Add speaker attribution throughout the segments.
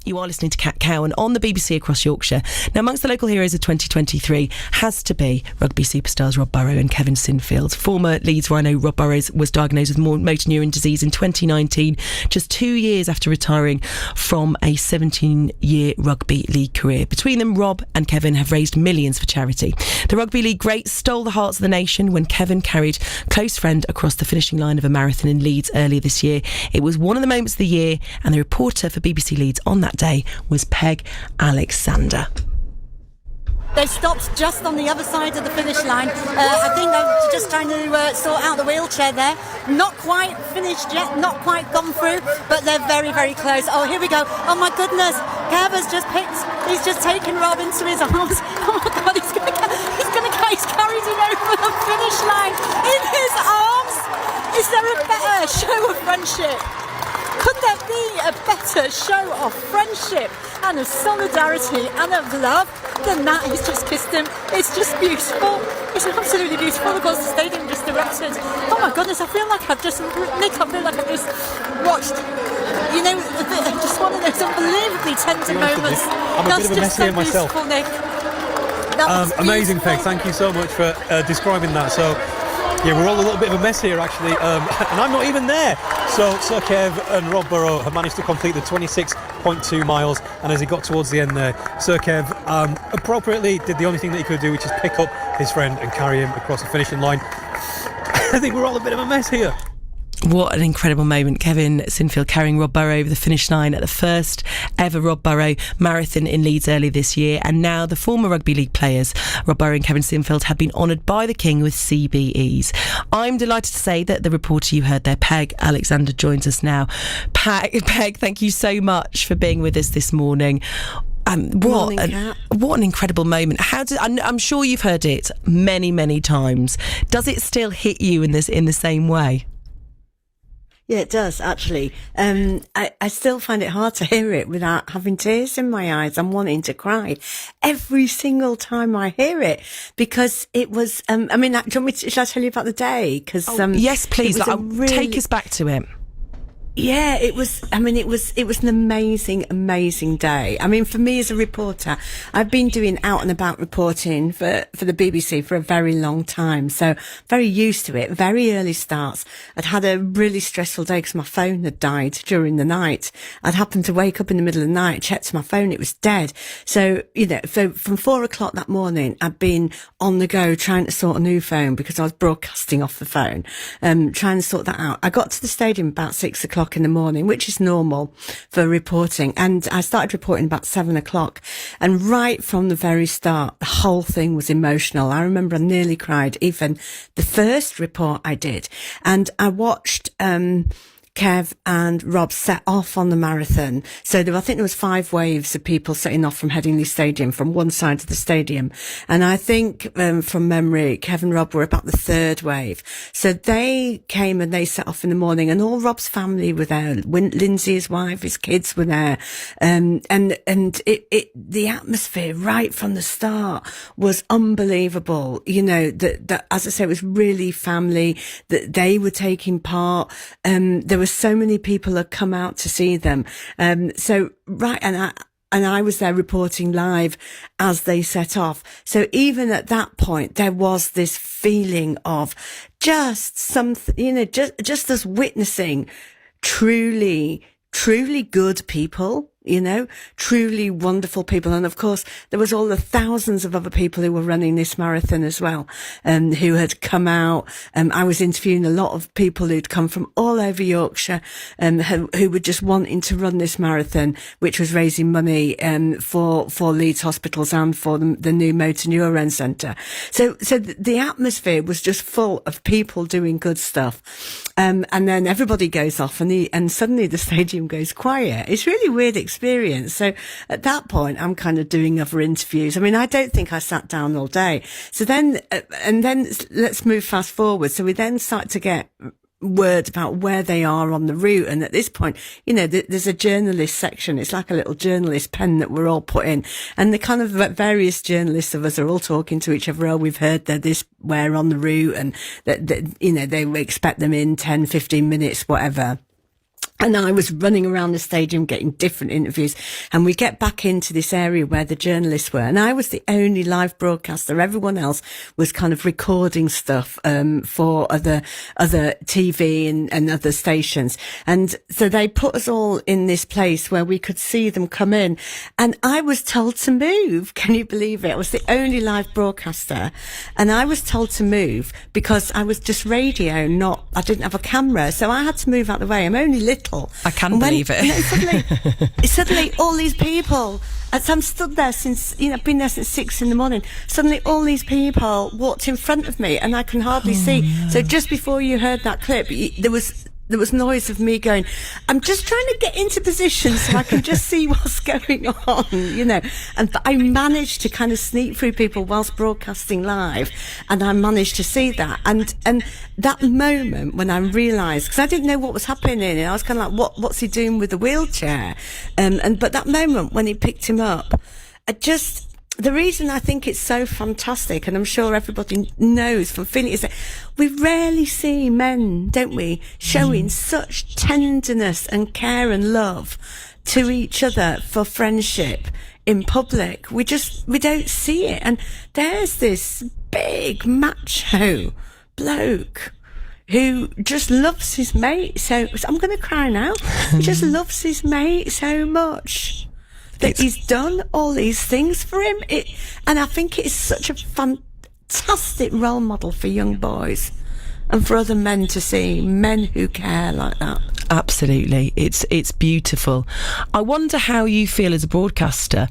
Speaker 1: You are listening to Cat Cow and on the BBC across Yorkshire. Now, amongst the local heroes of 2023 has to be rugby superstars Rob Burrow and Kevin Sinfield. Former Leeds Rhino Rob Burrows was diagnosed with motor neuron disease in 2019, just 2 years after retiring from a 17-year rugby league career. Between them, Rob and Kevin have raised millions for charity. The rugby league greats stole the hearts of the nation when Kevin carried close friend across the finishing line of a marathon in Leeds earlier this year. It was one of the moments of the year, and the reporter for BBC Leeds on that day was Peg Alexander.
Speaker 2: They stopped just on the other side of the finish line. I think they're just trying to sort out the wheelchair there. Not quite finished yet, not quite gone through, but they're very, very close. Oh, here we go. Oh my goodness. Kev has just he's just taken Rob into his arms. Oh my God, he's carried him over the finish line in his arms. Is there a better show of friendship? Could there be a better show of friendship and of solidarity and of love than that? He's just kissed him. It's just beautiful. It's absolutely beautiful. Of course, the stadium just erupted. Oh my goodness, I feel like I've just watched, just one of those unbelievably tender moments.
Speaker 3: I'm a bit of a mess here myself.
Speaker 2: Nick.
Speaker 3: Amazing, Peg. Thank you so much for describing that. So, yeah, we're all a little bit of a mess here, actually, and I'm not even there. So Sir Kev and Rob Burrow have managed to complete the 26.2 miles, and as he got towards the end there, Sir Kev appropriately did the only thing that he could do, which is pick up his friend and carry him across the finishing line. I think we're all a bit of a mess here.
Speaker 1: What an incredible moment. Kevin Sinfield carrying Rob Burrow over the finish line at the first ever Rob Burrow marathon in Leeds earlier this year. And now the former rugby league players, Rob Burrow and Kevin Sinfield, have been honoured by the King with CBEs. I'm delighted to say that the reporter you heard there, Peg Alexander, joins us now. Peg, thank you so much for being with us this morning. What an incredible moment. I'm sure you've heard it many, many times. Does it still hit you in the same way?
Speaker 4: Yeah, it does, actually. I still find it hard to hear it without having tears in my eyes. I'm wanting to cry every single time I hear it, because it was, do you want me to, shall I tell you about the day?
Speaker 1: Yes, please. Take us back to it.
Speaker 4: Yeah, it was an amazing day. I mean, for me as a reporter, I've been doing out and about reporting for the BBC for a very long time. So very used to it, very early starts. I'd had a really stressful day because my phone had died during the night. I'd happened to wake up in the middle of the night, checked my phone, it was dead. So, from 4 o'clock that morning, I'd been on the go trying to sort a new phone because I was broadcasting off the phone, trying to sort that out. I got to the stadium about 6 o'clock in the morning, which is normal for reporting, and I started reporting about 7 o'clock, and right from the very start the whole thing was emotional. I remember I nearly cried even the first report I did, and I watched Kev and Rob set off on the marathon. So I think there was 5 waves of people setting off from Headingley Stadium, from one side of the stadium. And I think, from memory, Kev and Rob were about the 3rd wave. So they came and they set off in the morning, and all Rob's family were there. Lindsay, his wife, his kids were there. And the atmosphere right from the start was unbelievable. That, as I say, it was really family, that they were taking part. There were so many people had come out to see them. And I was there reporting live as they set off. So even at that point, there was this feeling of just something, just us witnessing truly good people, truly wonderful people. And of course, there was all the thousands of other people who were running this marathon as well, who had come out. I was interviewing a lot of people who'd come from all over Yorkshire, who were just wanting to run this marathon, which was raising money, for Leeds hospitals and for the new motor neuron centre. So the atmosphere was just full of people doing good stuff. And then everybody goes off and suddenly the stadium goes quiet. It's really weird experience. So at that point, I'm kind of doing other interviews. I don't think I sat down all day. So then let's move fast forward. So we then start to get word about where they are on the route. And at this point, there's a journalist section. It's like a little journalist pen that we're all put in. And the kind of various journalists of us are all talking to each other. Oh, we've heard that we're on the route, and that they expect them in 10, 15 minutes, whatever. And I was running around the stadium getting different interviews, and we get back into this area where the journalists were, and I was the only live broadcaster. Everyone else was kind of recording stuff for other TV and other stations. And so they put us all in this place where we could see them come in, and I was told to move. Can you believe it? I was the only live broadcaster, and I was told to move because I was just radio, I didn't have a camera, so I had to move out the way. I'm only little.
Speaker 1: I can believe it.
Speaker 4: Suddenly, all these people. As I'm stood there since, I've been there since 6 a.m. Suddenly, all these people walked in front of me, and I can hardly see. Yeah. So just before you heard that clip, there was noise of me going, I'm just trying to get into position so I can just see what's going on, And I managed to kind of sneak through people whilst broadcasting live, and I managed to see that. And that moment when I realised, because I didn't know what was happening, and I was kind of like, what's he doing with the wheelchair? But that moment when he picked him up, the reason I think it's so fantastic, and I'm sure everybody knows from feeling, is that we rarely see men, don't we, showing such tenderness and care and love to each other for friendship in public. We don't see it. And there's this big macho bloke who just loves his mate so I'm going to cry now. He just loves his mate so much that he's done all these things for him. And I think it's such a fantastic role model for young boys and for other men to see men who care like that.
Speaker 1: Absolutely. It's beautiful. I wonder how you feel as a broadcaster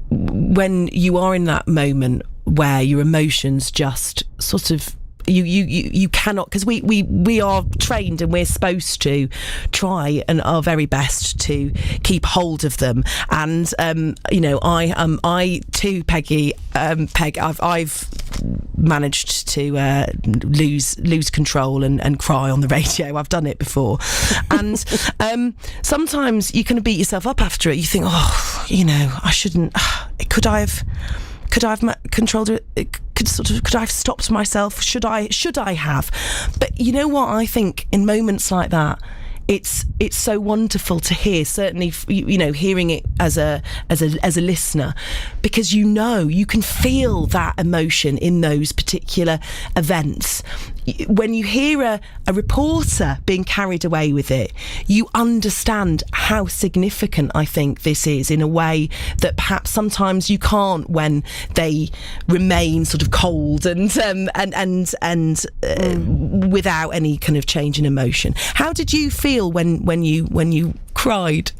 Speaker 1: when you are in that moment where your emotions just sort of you cannot, because we are trained and we're supposed to try and our very best to keep hold of them. And I too, Peg, I've managed to lose control and cry on the radio. I've done it before, and sometimes you can beat yourself up after it. You think, I shouldn't. Could I have controlled it? Could I have stopped myself? Should I have? But you know what? I think in moments like that, it's so wonderful to hear. Certainly, hearing it as a listener, because you can feel that emotion in those particular events. When you hear a reporter being carried away with it, you understand how significant I think this is in a way that perhaps sometimes you can't when they remain sort of cold and without any kind of change in emotion. How did you feel when you cried?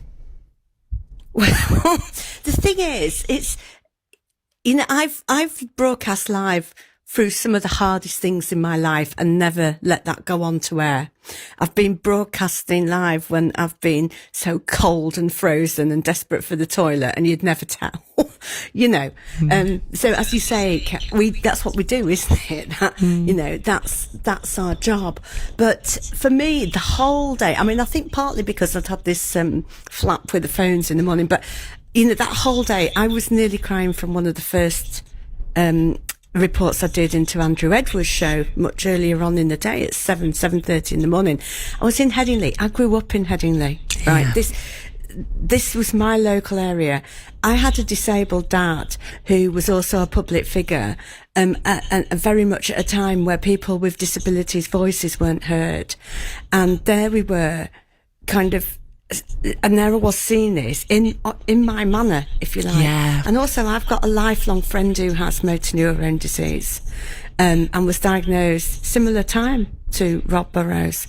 Speaker 4: Well, the thing is, it's I've broadcast live through some of the hardest things in my life and never let that go on to air. I've been broadcasting live when I've been so cold and frozen and desperate for the toilet, and you'd never tell, So as you say, that's what we do, isn't it? That's our job. But for me, the whole day, I think partly because I'd had this flap with the phones in the morning, but that whole day, I was nearly crying from one of the first reports I did into Andrew Edwards' show much earlier on in the day at 7:30 in the morning. I was in Headingley. I grew up in Headingley, right? Yeah. This was my local area. I had a disabled dad who was also a public figure, and very much at a time where people with disabilities' voices weren't heard. And there we were, and there I was seeing this in my manner, if you like. Yeah. And also I've got a lifelong friend who has motor neurone disease, and was diagnosed similar time to Rob Burrows.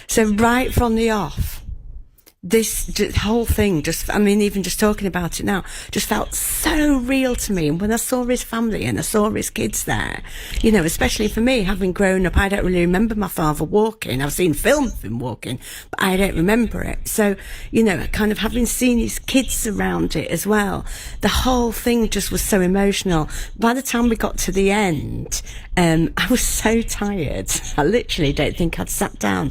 Speaker 4: So right from the off, this whole thing even just talking about it now, just felt so real to me. And when I saw his family and I saw his kids there, especially for me, having grown up, I don't really remember my father walking. I've seen film of him walking, but I don't remember it. So, kind of having seen his kids around it as well, the whole thing just was so emotional. By the time we got to the end, I was so tired. I literally don't think I'd sat down.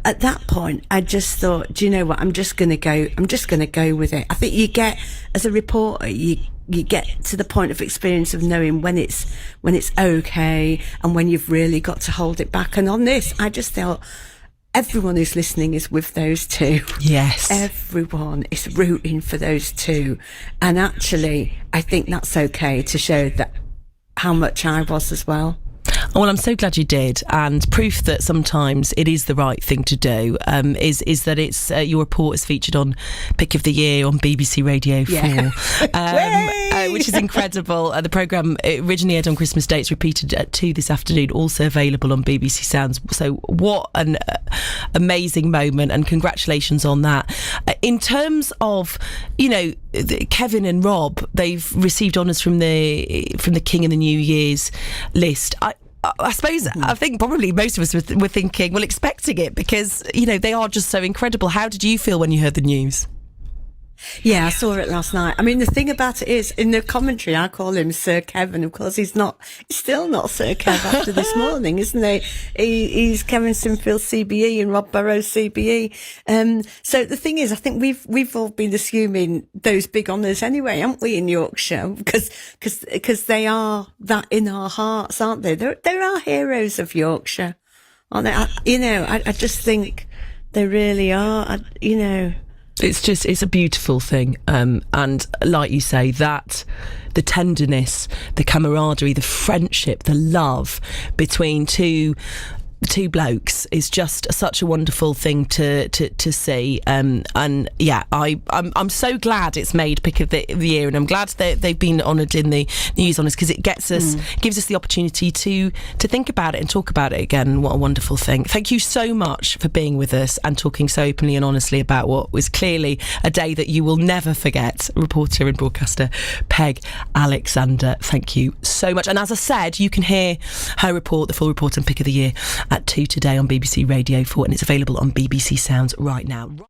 Speaker 4: At that point, I just thought, do you know what? I'm just going to go with it. I think you get, as a reporter, you get to the point of experience of knowing when it's okay and when you've really got to hold it back. And on this, I just felt everyone who's listening is with those two.
Speaker 1: Yes.
Speaker 4: Everyone is rooting for those two. And actually, I think that's okay to show that how much I was as well.
Speaker 1: Well, I'm so glad you did, and proof that sometimes it is the right thing to do is that it's your report is featured on Pick of the Year on BBC Radio 4, which is incredible. The programme originally aired on Christmas Day. It's repeated at 2 this afternoon, also available on BBC Sounds. So what an amazing moment, and congratulations on that. In terms of, Kevin and Rob, they've received honours from the King and the New Year's list. I suppose, I think probably most of us were thinking, well, expecting it, because, they are just so incredible. How did you feel when you heard the news?
Speaker 4: Yeah, I saw it last night. I mean, the thing about it is, in the commentary, I call him Sir Kevin. Of course, he's still not Sir Kev after this morning, isn't he? He's Kevin Sinfield's CBE and Rob Burrows' CBE. So the thing is, I think we've all been assuming those big honours anyway, haven't we, in Yorkshire? Because they are that in our hearts, aren't they? They're our heroes of Yorkshire, aren't they? I just think they really are,
Speaker 1: It's a beautiful thing. And like you say, that the tenderness, the camaraderie, the friendship, the love between two blokes is just such a wonderful thing to see. And yeah, I'm so glad it's made Pick of the Year, and I'm glad that they've been honoured in the news honours, because it gives us the opportunity to think about it and talk about it again. What a wonderful thing. Thank you so much for being with us and talking so openly and honestly about what was clearly a day that you will never forget. Reporter and broadcaster Peg Alexander, thank you so much. And as I said, you can hear her report, the full report on Pick of the Year, at 2 today on BBC Radio 4, and it's available on BBC Sounds right now.